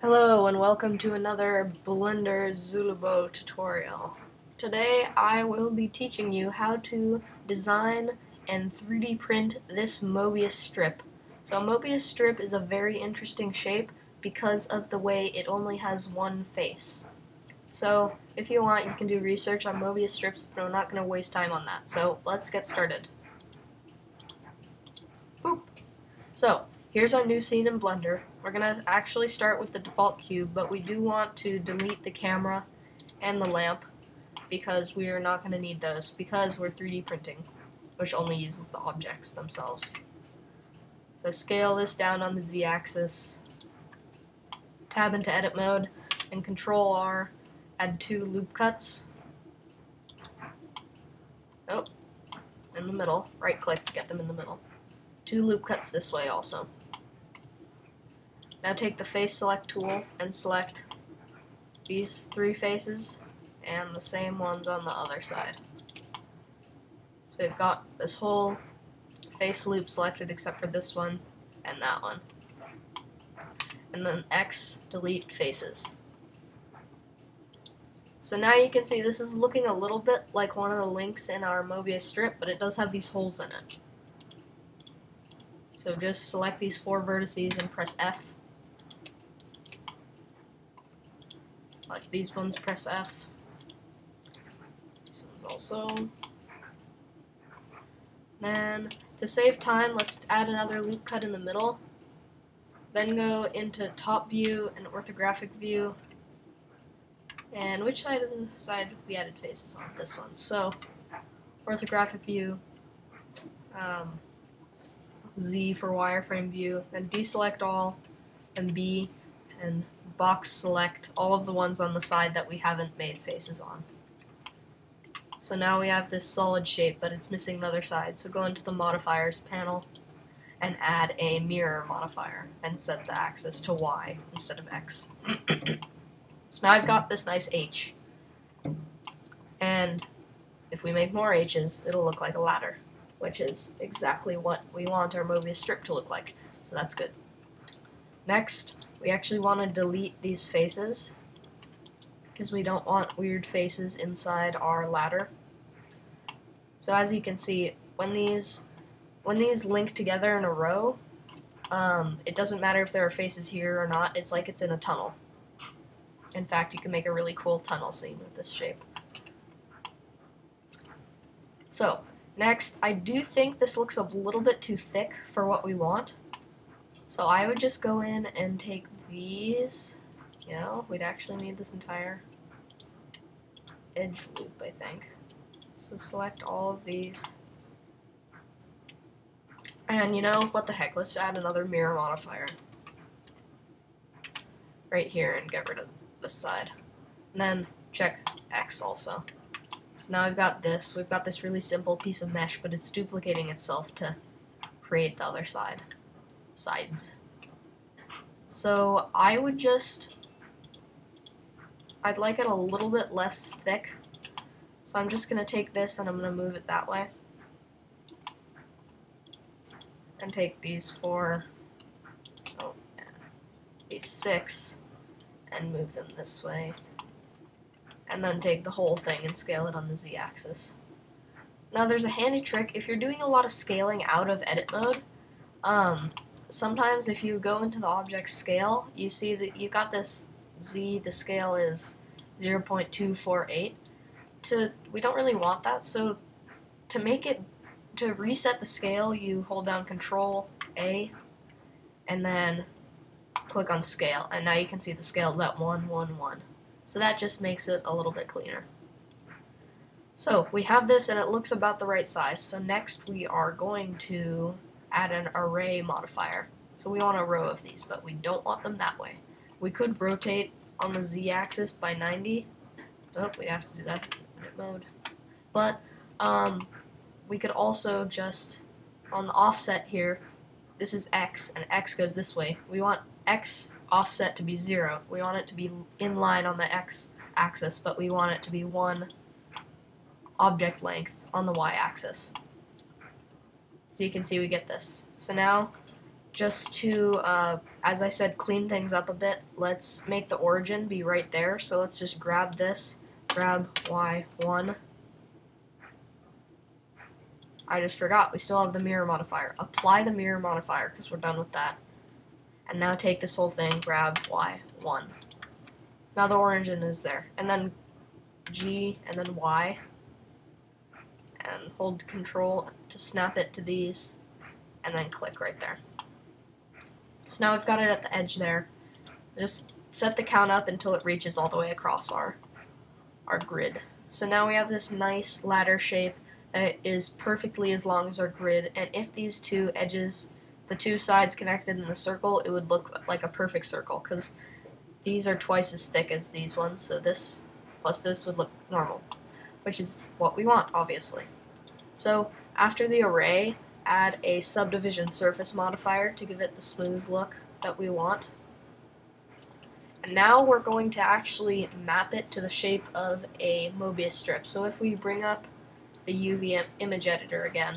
Hello and welcome to another Blender Zulubo tutorial. Today I will be teaching you how to design and 3D print this Möbius strip. So a Möbius strip is a very interesting shape because of the way it only has one face. So if you want, you can do research on Möbius strips, but I'm not going to waste time on that. So let's get started. Boop. So here's our new scene in Blender. We're going to actually start with the default cube, but we do want to delete the camera and the lamp because we are not going to need those because we're 3D printing, which only uses the objects themselves. So scale this down on the Z-axis, tab into edit mode, and Control R, add 2 loop cuts. Oh, in the middle. Right click to get them in the middle. 2 loop cuts this way also. Now take the face select tool and select these 3 faces and the same ones on the other side. So we've got this whole face loop selected except for this one and that one. And then X, delete faces. So now you can see this is looking a little bit like one of the links in our Möbius strip, but it does have these holes in it. So just select these 4 vertices and press F. Like these ones, press F. This one's also. Then, to save time, let's add another loop cut in the middle. Then go into top view and orthographic view. And which side of the side we added faces on? This one. So, orthographic view, Z for wireframe view, then deselect all, and B, and box select all of the ones on the side that we haven't made faces on. So now we have this solid shape, but it's missing the other side. So go into the modifiers panel and add a mirror modifier and set the axis to Y instead of X. So now I've got this nice H. And if we make more H's, it'll look like a ladder, which is exactly what we want our Möbius strip to look like. So that's good. Next, we actually want to delete these faces because we don't want weird faces inside our ladder. So as you can see, when these link together in a row, it doesn't matter if there are faces here or not. It's like it's in a tunnel. In fact, you can make a really cool tunnel scene with this shape. So next, I do think this looks a little bit too thick for what we want. So I would just go in and take these. We'd actually need this entire edge loop, I think. So select all of these. And what the heck, let's add another mirror modifier right here and get rid of this side. And then check X also. So now we've got this really simple piece of mesh, but it's duplicating itself to create the other sides. So I'd like it a little bit less thick. So I'm just going to take this and I'm going to move it that way. And take these 6, and move them this way. And then take the whole thing and scale it on the Z-axis. Now there's a handy trick. If you're doing a lot of scaling out of edit mode, sometimes if you go into the object scale, you see that you got this Z, the scale is 0.248. We don't really want that, so to reset the scale, you hold down Control A and then click on scale, and now you can see the scale is at 1, 1, 1. So that just makes it a little bit cleaner. So we have this and it looks about the right size. So next we are going to add an array modifier. So we want a row of these, but we don't want them that way. We could rotate on the Z-axis by 90. Oh, we have to do that in edit mode. But we could also just, on the offset here, this is X, and X goes this way. We want X offset to be 0. We want it to be in line on the X axis, but we want it to be 1 object length on the Y axis. So you can see we get this. So now just to, as I said, clean things up a bit, let's make the origin be right there. So let's just grab this, grab Y1. I just forgot, we still have the mirror modifier. Apply the mirror modifier, because we're done with that. And now take this whole thing, grab Y1. Now the origin is there. And then G, and then Y. And hold Control to snap it to these, and then click right there. So now we've got it at the edge there. Just set the count up until it reaches all the way across our grid. So now we have this nice ladder shape that is perfectly as long as our grid, and if these two edges, the two sides connected in a circle, it would look like a perfect circle, because these are twice as thick as these ones, so this plus this would look normal, which is what we want, obviously. So after the array, add a subdivision surface modifier to give it the smooth look that we want. And now we're going to actually map it to the shape of a Möbius strip. So if we bring up the UV image editor again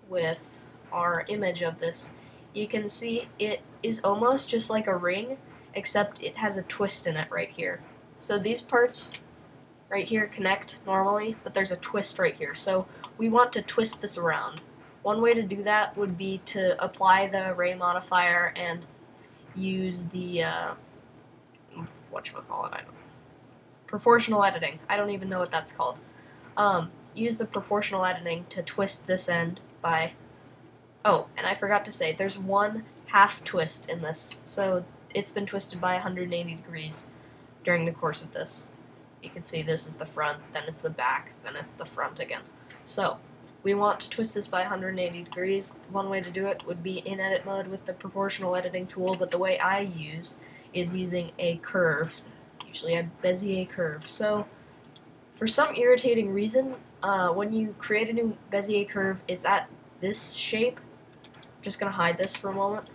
with our image of this, you can see it is almost just like a ring, except it has a twist in it right here. So these parts right here connect normally, but there's a twist right here. So we want to twist this around. One way to do that would be to apply the array modifier and use the proportional editing. I don't even know what that's called. Use the proportional editing to twist this end by, oh, and I forgot to say, there's one half twist in this, so it's been twisted by 180 degrees during the course of this. You can see this is the front, then it's the back, then it's the front again. So we want to twist this by 180 degrees. One way to do it would be in edit mode with the proportional editing tool, but the way I use is using a curve, usually a Bezier curve. So for some irritating reason, when you create a new Bezier curve, it's at this shape. I'm just going to hide this for a moment.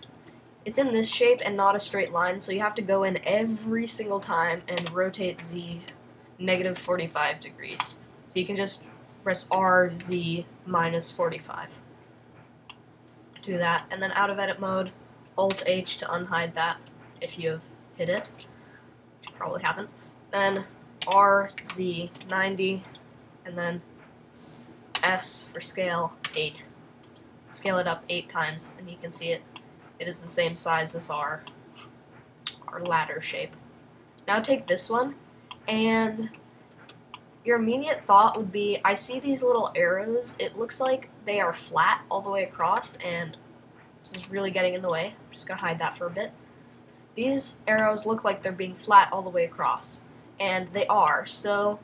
It's in this shape and not a straight line, so you have to go in every single time and rotate Z negative 45 degrees. So you can just press RZ minus 45. Do that, and then out of edit mode, Alt H to unhide that if you've hit it, which you probably haven't. Then RZ 90, and then S for scale 8. Scale it up 8 times, and you can see it. It is the same size as our ladder shape. Now take this one, and your immediate thought would be, I see these little arrows, it looks like they are flat all the way across, and this is really getting in the way. I'm just going to hide that for a bit. These arrows look like they're being flat all the way across, and they are, so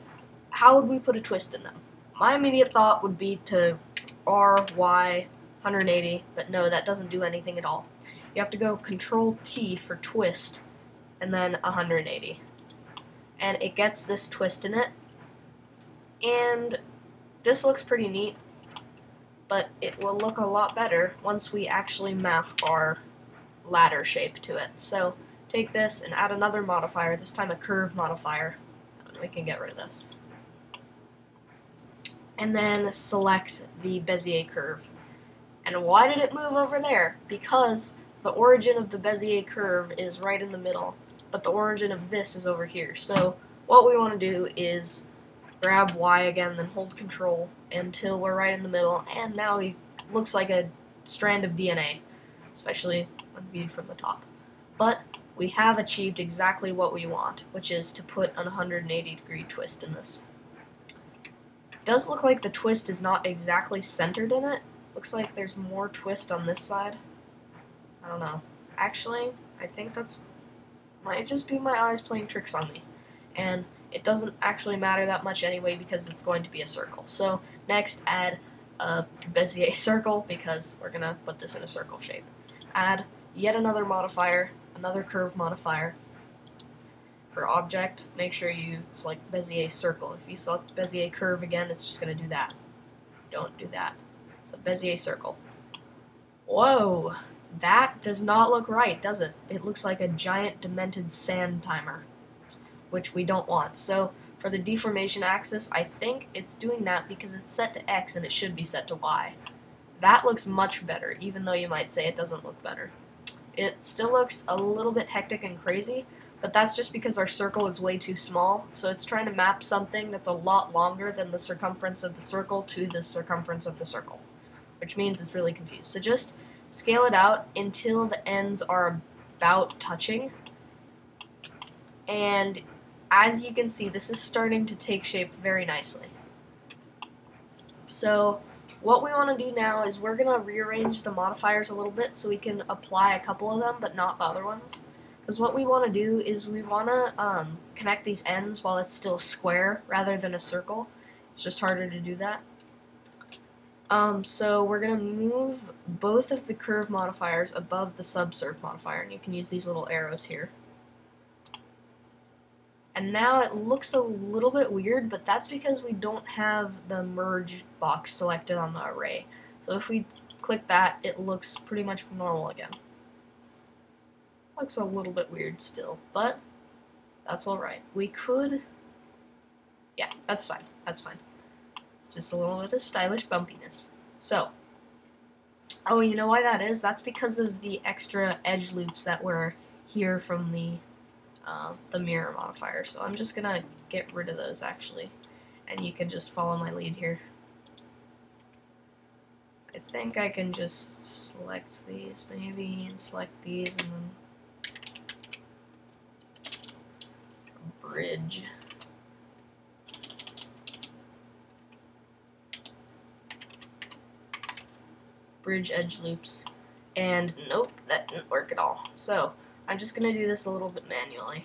how would we put a twist in them? My immediate thought would be to R, Y, 180, but no, that doesn't do anything at all. You have to go Control T for twist, and then 180. And it gets this twist in it. And this looks pretty neat, but it will look a lot better once we actually map our ladder shape to it. So take this and add another modifier, this time a curve modifier, and we can get rid of this. And then select the Bezier curve. And why did it move over there? Because the origin of the Bezier curve is right in the middle, but the origin of this is over here. So what we want to do is grab Y again, then hold Control until we're right in the middle, and now it looks like a strand of DNA, especially when viewed from the top. But we have achieved exactly what we want, which is to put an 180-degree twist in this. It does look like the twist is not exactly centered in it. Looks like there's more twist on this side. I don't know. Actually, I think that's might just be my eyes playing tricks on me. And it doesn't actually matter that much anyway because it's going to be a circle. So next, add a Bezier circle because we're going to put this in a circle shape. Add yet another modifier, another curve modifier. For object, make sure you select Bezier circle. If you select Bezier curve again, it's just going to do that. Don't do that. So Bezier circle. Whoa! That does not look right, does it? It looks like a giant demented sand timer, which we don't want. So for the deformation axis, I think it's doing that because it's set to X and it should be set to Y. that looks much better, even though you might say it doesn't look better. It still looks a little bit hectic and crazy, but that's just because our circle is way too small, so it's trying to map something that's a lot longer than the circumference of the circle to the circumference of the circle, which means it's really confused. So just scale it out until the ends are about touching, and as you can see, this is starting to take shape very nicely. So what we want to do now is we're going to rearrange the modifiers a little bit so we can apply a couple of them but not the other ones. Because what we want to do is we want to connect these ends while it's still a square rather than a circle. It's just harder to do that. So we're going to move both of the curve modifiers above the subsurf modifier, and you can use these little arrows here. And now it looks a little bit weird, but that's because we don't have the merge box selected on the array. So if we click that, it looks pretty much normal again. Looks a little bit weird still, but that's alright. We could... yeah, that's fine. That's fine. It's just a little bit of stylish bumpiness. So, oh, you know why that is? That's because of the extra edge loops that were here from the mirror modifier. So I'm just gonna get rid of those actually, and you can just follow my lead here. I think I can just select these maybe and select these and then bridge. Bridge edge loops, and nope, that didn't work at all. So I'm just gonna do this a little bit manually.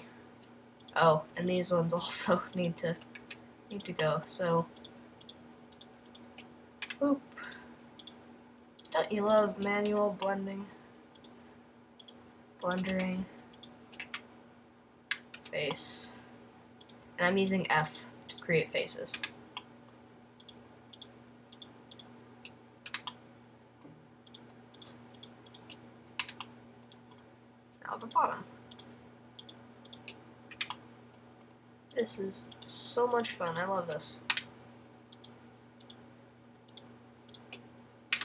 Oh, and these ones also need to go. So, oop. Don't you love manual blending? Blendering. Face. And I'm using F to create faces. Now the bottom. This is so much fun. I love this.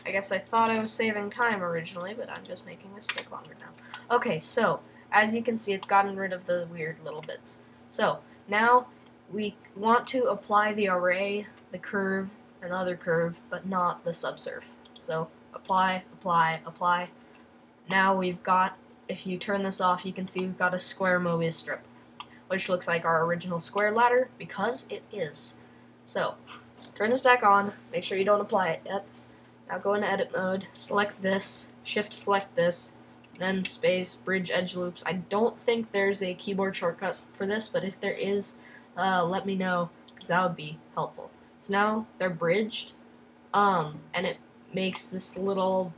I guess I thought I was saving time originally, but I'm just making this take longer now. Okay, so, as you can see, it's gotten rid of the weird little bits. So, now we want to apply the array, the curve, and the other curve, but not the subsurf. So, apply, apply, apply. Now we've got, if you turn this off, you can see we've got a square Möbius strip, which looks like our original square ladder, because it is. So, turn this back on, make sure you don't apply it yet. Now go into edit mode, select this, shift select this, then space, bridge edge loops. I don't think there's a keyboard shortcut for this, but if there is, let me know, because that would be helpful. So now they're bridged, and it makes this little,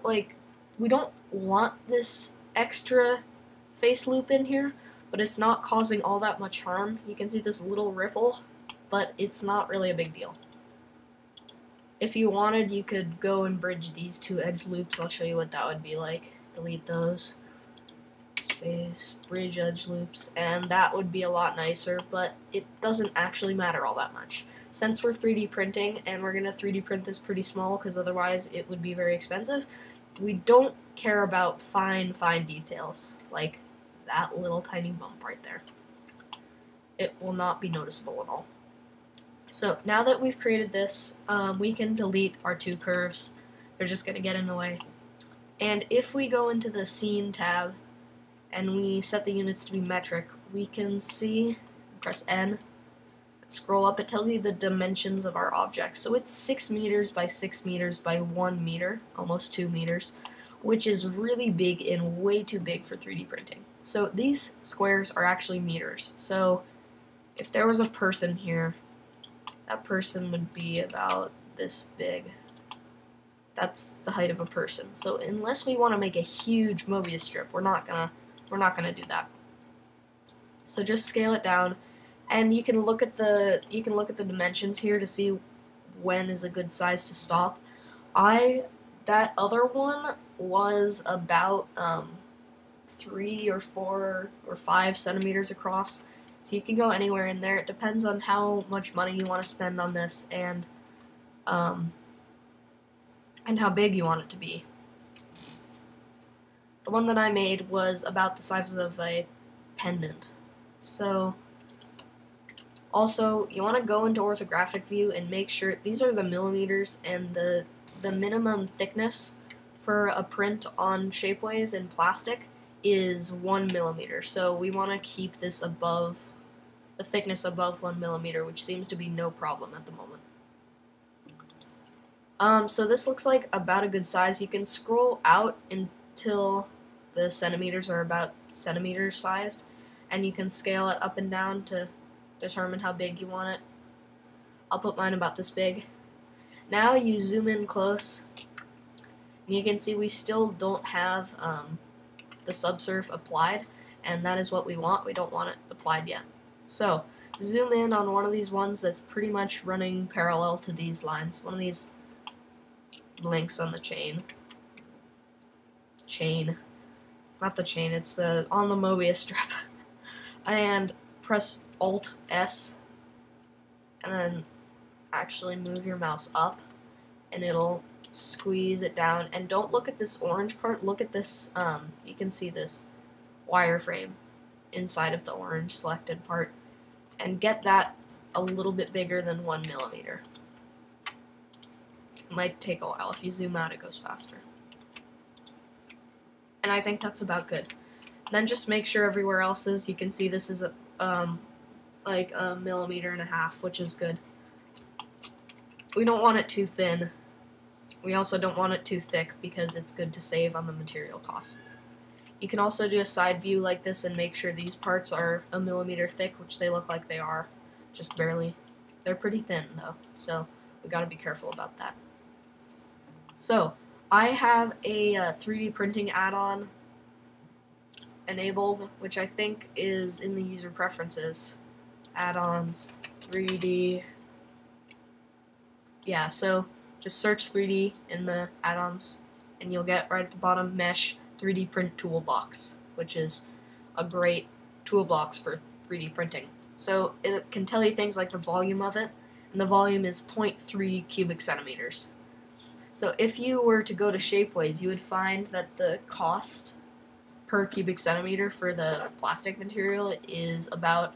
like, we don't want this extra face loop in here, but it's not causing all that much harm. You can see this little ripple, but it's not really a big deal. If you wanted, you could go and bridge these two edge loops. I'll show you what that would be like. Delete those. Space, bridge edge loops, and that would be a lot nicer, but it doesn't actually matter all that much. Since we're 3D printing, and we're going to 3D print this pretty small, because otherwise it would be very expensive, we don't care about fine details, like that little tiny bump right there. It will not be noticeable at all. So now that we've created this, we can delete our two curves. They're just going to get in the way. And if we go into the Scene tab and we set the units to be metric, we can see, press N, scroll up, it tells you the dimensions of our object. So it's 6 meters by 6 meters by 1 meter, almost 2 meters, which is really big and way too big for 3D printing. So these squares are actually meters. So if there was a person here, that person would be about this big. That's the height of a person. So unless we want to make a huge Möbius strip, we're not gonna do that. So just scale it down, and you can look at the dimensions here to see when is a good size to stop. That other one was about 3 or 4 or 5 centimeters across. So you can go anywhere in there. It depends on how much money you want to spend on this, and and how big you want it to be. The one that I made was about the size of a pendant. So, also, you want to go into orthographic view and make sure these are the millimeters, and the minimum thickness for a print on Shapeways in plastic is 1 millimeter. So we want to keep this above the thickness above 1 millimeter, which seems to be no problem at the moment. So this looks like about a good size. You can scroll out until the centimeters are about centimeter sized, and you can scale it up and down to determine how big you want it. I'll put mine about this big. Now you zoom in close, and you can see we still don't have the subsurf applied, and that is what we want. We don't want it applied yet. So zoom in on one of these ones that's pretty much running parallel to these lines. One of these links on the chain. Not the chain, it's on the Möbius strip. And press Alt S, and then actually move your mouse up, and it'll squeeze it down. And don't look at this orange part, look at this, you can see this wireframe inside of the orange selected part, and get that a little bit bigger than 1 millimeter. It might take a while. If you zoom out, it goes faster. And I think that's about good. Then just make sure everywhere else is, you can see this is like a millimeter and a half, which is good. We don't want it too thin. We also don't want it too thick because it's good to save on the material costs. You can also do a side view like this and make sure these parts are a millimeter thick, which they look like they are, just barely. They're pretty thin though, so we gotta be careful about that. So, I have a 3D printing add-on enabled, which I think is in the user preferences. Add-ons, 3D. Yeah, so just search 3D in the add-ons, and you'll get right at the bottom, Mesh 3D Print Toolbox, which is a great toolbox for 3D printing. So it can tell you things like the volume of it, and the volume is 0.3 cubic centimeters. So if you were to go to Shapeways, you would find that the cost per cubic centimeter for the plastic material is about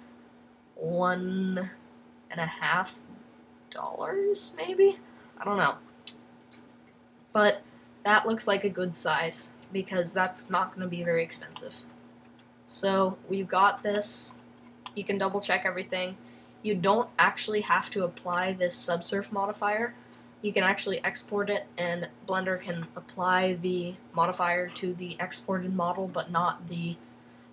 $1.50, maybe? I don't know. But that looks like a good size, because that's not going to be very expensive. So we've got this. You can double check everything. You don't actually have to apply this subsurf modifier. You can actually export it, and Blender can apply the modifier to the exported model, but not the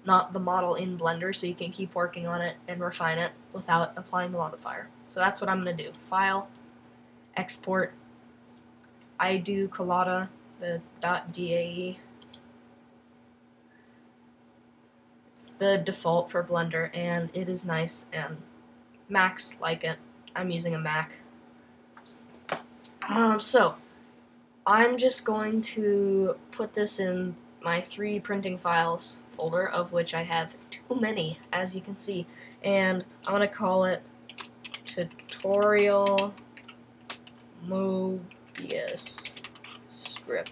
model in Blender, so you can keep working on it and refine it without applying the modifier. So that's what I'm going to do. File, export. I do Collada, the .dae. It's the default for Blender, and it is nice, and Macs like it. I'm using a Mac. So, I'm just going to put this in my 3D printing files folder, of which I have too many, as you can see, and I'm going to call it Tutorial Möbius Strip.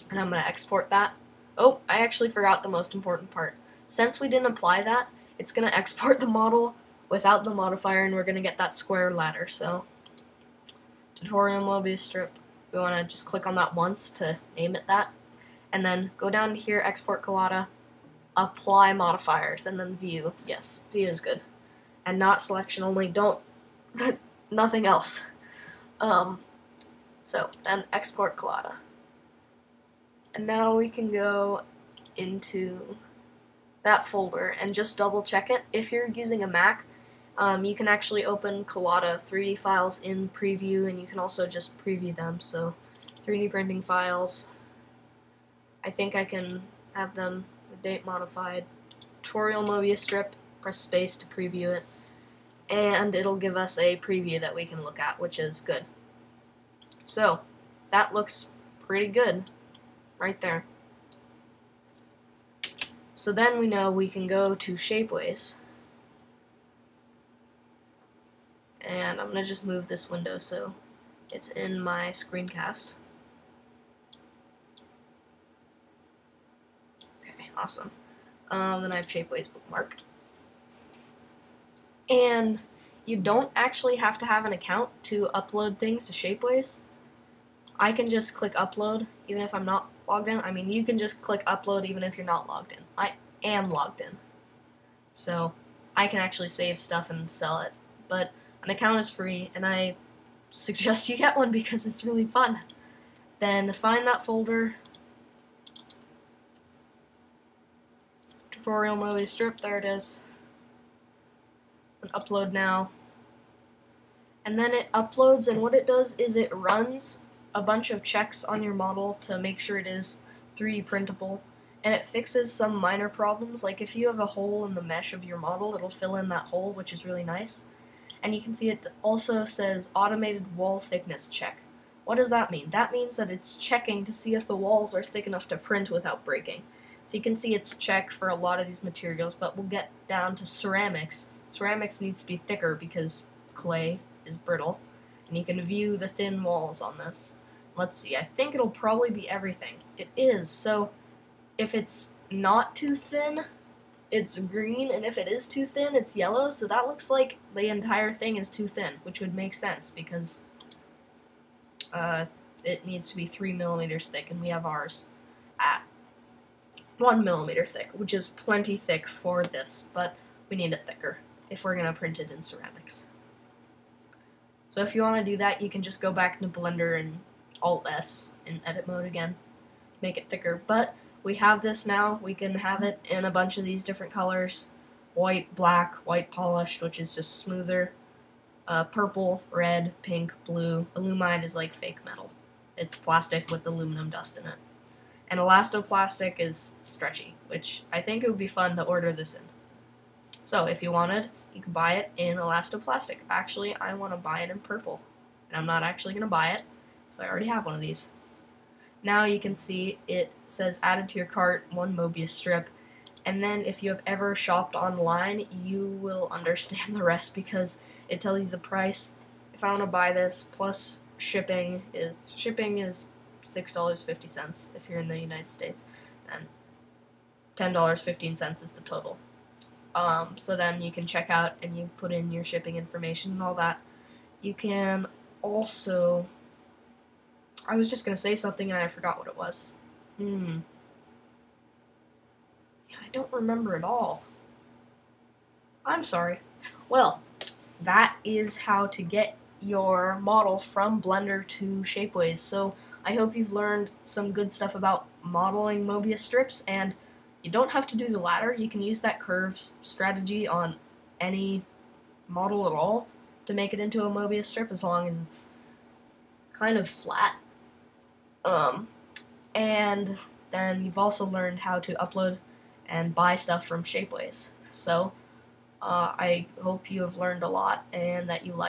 And I'm going to export that. Oh, I actually forgot the most important part. Since we didn't apply that, it's going to export the model without the modifier, and we're going to get that square ladder. So, Tutorial Möbius Strip. We want to just click on that once to name it that, and then go down to here, Export Collada, Apply Modifiers, and then View. Yes, View is good. And not selection only, don't, nothing else. So, then Export Collada. And now we can go into that folder and just double check it. If you're using a Mac, you can actually open Collada 3D files in preview, and you can also just preview them. So 3D printing files, I think I can have them the date modified. Tutorial Möbius Strip, press space to preview it, and it'll give us a preview that we can look at, which is good. So that looks pretty good right there. So then we know we can go to Shapeways, and I'm going to just move this window so It's in my screencast. Okay, awesome. Then I have Shapeways bookmarked. And you don't actually have to have an account to upload things to Shapeways. I can just click upload even if I'm not logged in. I mean, you can just click upload even if you're not logged in. I am logged in. So I can actually save stuff and sell it. But an account is free, and I suggest you get one because it's really fun. Then find that folder. Tutorial movie strip, there it is. And upload now. And then it uploads, and what it does is it runs a bunch of checks on your model to make sure it is 3D printable. And it fixes some minor problems, like if you have a hole in the mesh of your model, it'll fill in that hole, which is really nice. And you can see it also says automated wall thickness check. What does that mean? That means that it's checking to see if the walls are thick enough to print without breaking. So you can see it's checked for a lot of these materials, but we'll get down to ceramics. Ceramics needs to be thicker because clay is brittle, and you can view the thin walls on this. Let's see, I think it'll probably be everything. It is, so if it's not too thin, it's green, and if it is too thin, it's yellow, so that looks like the entire thing is too thin, which would make sense because it needs to be 3 millimeters thick, and we have ours at 1 millimeter thick, which is plenty thick for this, but we need it thicker if we're going to print it in ceramics. So if you want to do that, you can just go back into Blender and Alt-S in edit mode again, make it thicker, but we have this now. We can have it in a bunch of these different colors: white, black, white polished, which is just smoother, purple, red, pink, blue. Alumide is like fake metal. It's plastic with aluminum dust in it. And elastoplastic is stretchy, which I think it would be fun to order this in. So if you wanted, you can buy it in elastoplastic. Actually, I want to buy it in purple, and I'm not actually going to buy it, so I already have one of these. Now you can see it says added to your cart, 1 Möbius strip, and then if you have ever shopped online, you will understand the rest because it tells you the price. If I want to buy this plus shipping is $6.50 if you're in the United States, and $10.15 is the total. So then you can check out and you put in your shipping information and all that. You can also, I was just going to say something and I forgot what it was. Yeah, I don't remember at all. I'm sorry. Well, that is how to get your model from Blender to Shapeways. So I hope you've learned some good stuff about modeling Möbius strips, and you don't have to do the latter. You can use that curves strategy on any model at all to make it into a Möbius strip as long as it's kind of flat. And then you've also learned how to upload and buy stuff from Shapeways. So I hope you have learned a lot and that you like